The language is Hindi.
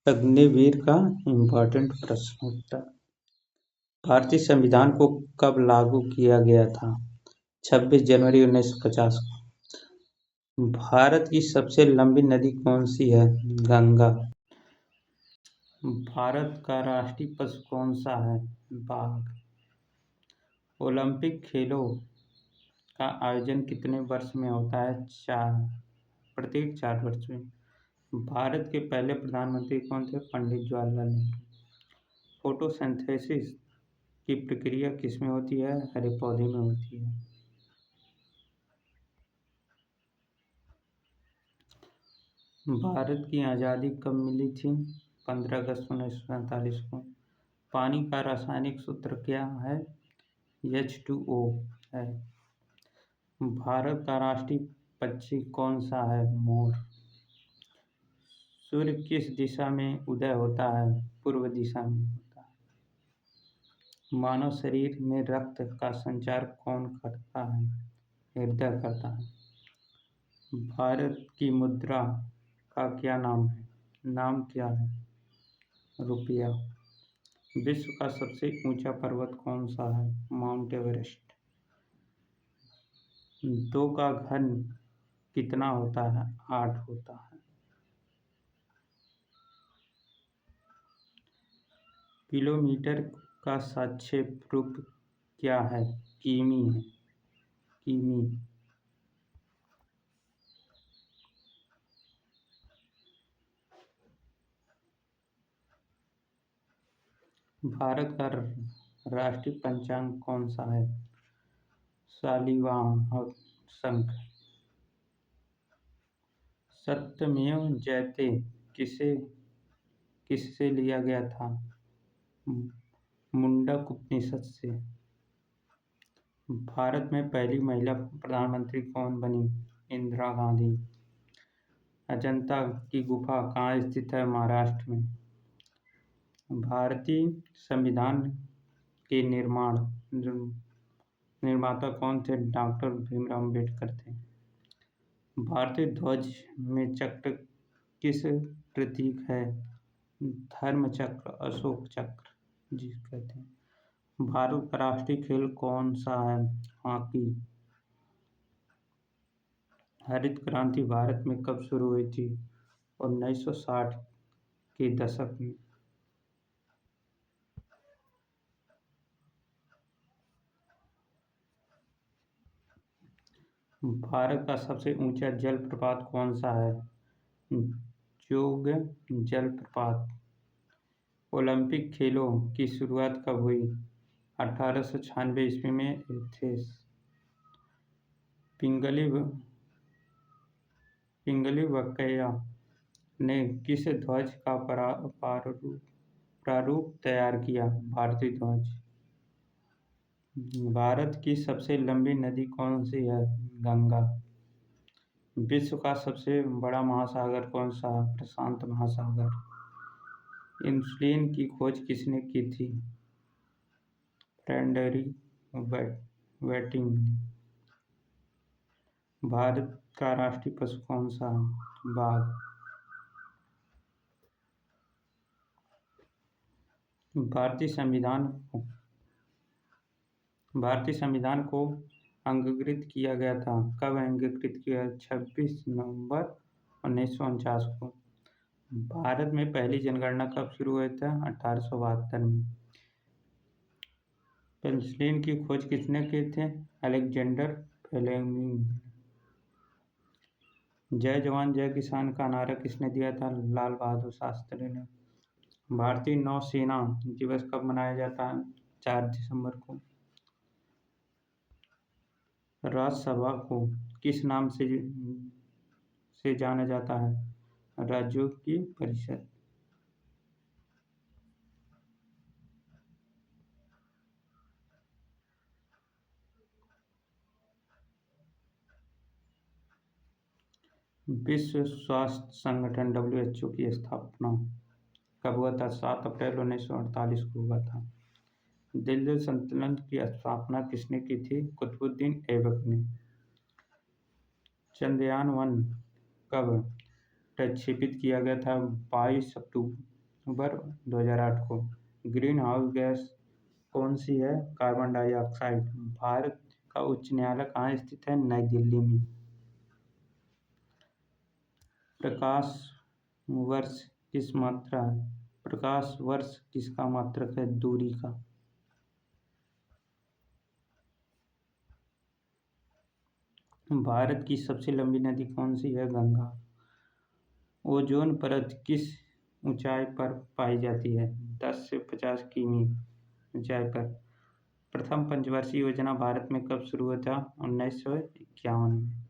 अग्निवीर का इम्पोर्टेंट प्रश्न उत्तर। भारतीय संविधान को कब लागू किया गया था? 26 जनवरी 1950 को। भारत की सबसे लंबी नदी कौन सी है? गंगा। भारत का राष्ट्रीय पशु कौन सा है? बाघ। ओलंपिक खेलों का आयोजन कितने वर्ष में होता है? 4। प्रत्येक 4 वर्ष में। भारत के पहले प्रधानमंत्री कौन थे? पंडित जवाहरलाल नेहरू। फोटोसिंथेसिस की प्रक्रिया किसमें होती है? हरे पौधे में होती है। भारत की आज़ादी कब मिली थी? 15 अगस्त 1947 को। पानी का रासायनिक सूत्र क्या है? H2O है। भारत का राष्ट्रीय पक्षी कौन सा है? मोर। सूर्य किस दिशा में उदय होता है? पूर्व दिशा में होता है। मानव शरीर में रक्त का संचार कौन करता है? हृदय करता है। भारत की मुद्रा का क्या नाम है? नाम क्या है? रुपया। विश्व का सबसे ऊंचा पर्वत कौन सा है? Mount Everest. 2 का घन कितना होता है? 8 होता है। किलोमीटर का संक्षेप रूप क्या है? किमी है। किमी। भारत का राष्ट्रीय पंचांग कौन सा है? शालिवाहन और शंख। सत्यमेव जयते किससे लिया गया था? मुंडक उपनिषद से। भारत में पहली महिला प्रधानमंत्री कौन बनी? इंदिरा गांधी। अजंता की गुफा कहाँ स्थित है? महाराष्ट्र में। भारतीय संविधान के निर्माता कौन थे? डॉक्टर भीमराव अम्बेडकर थे। भारतीय ध्वज में चक्र किस प्रतीक है? धर्म चक्र, अशोक चक्र जी कहते हैं। भारत का राष्ट्रीय खेल कौन सा है? हॉकी। हरित क्रांति भारत में कब शुरू हुई थी? 1960 के दशक में। भारत का सबसे ऊंचा जलप्रपात कौन सा है? जोग जलप्रपात। ओलंपिक खेलों की शुरुआत कब हुई? 1896 ईस्वी में एथेंस। पिंगली वक्कैया ने किस ध्वज का प्रारूप तैयार किया? भारतीय ध्वज। भारत की सबसे लंबी नदी कौन सी है? गंगा। विश्व का सबसे बड़ा महासागर कौन सा? प्रशांत महासागर। इंसुलिन की खोज किसने की थी? फ्रेडरिक वेटिंग ने। भारत का राष्ट्रीय पशु कौन सा है? बाघ। भारतीय संविधान को अंगीकृत किया गया था। कब अंगीकृत किया? 26 नवंबर 1949 को। भारत में पहली जनगणना कब शुरू हुई था? 1872 में। पेनिसिलिन की खोज किसने की थी? Alexander Fleming. जय जवान जय किसान का नारा किसने दिया था? लाल बहादुर शास्त्री ने। भारतीय नौसेना दिवस कब मनाया जाता है? 4 दिसंबर को। राज्यसभा को किस नाम से जाना जाता है? राज्यों की परिषद। विश्व स्वास्थ्य संगठन WHO की स्थापना कब हुआ था? 7 अप्रैल 1948 को हुआ था। दिल्ली सल्तनत की स्थापना किसने की थी? कुतुबुद्दीन ऐबक ने। चंद्रयान 1 कब प्रक्षेपित किया गया था? 22 अक्टूबर अक्टूबर 2008 को। ग्रीन हाउस गैस कौन सी है? Carbon dioxide. भारत का उच्च न्यायालय कहाँ स्थित है? नई दिल्ली में। प्रकाश वर्ष किस मात्रा है? प्रकाश वर्ष किसका मात्रक है? दूरी का। भारत की सबसे लंबी नदी कौन सी है? गंगा। ओजोन परत किस ऊंचाई पर पाई जाती है? 10 से 50 किमी ऊंचाई पर। प्रथम पंचवर्षीय योजना भारत में कब शुरू हुआ था? 1951 में।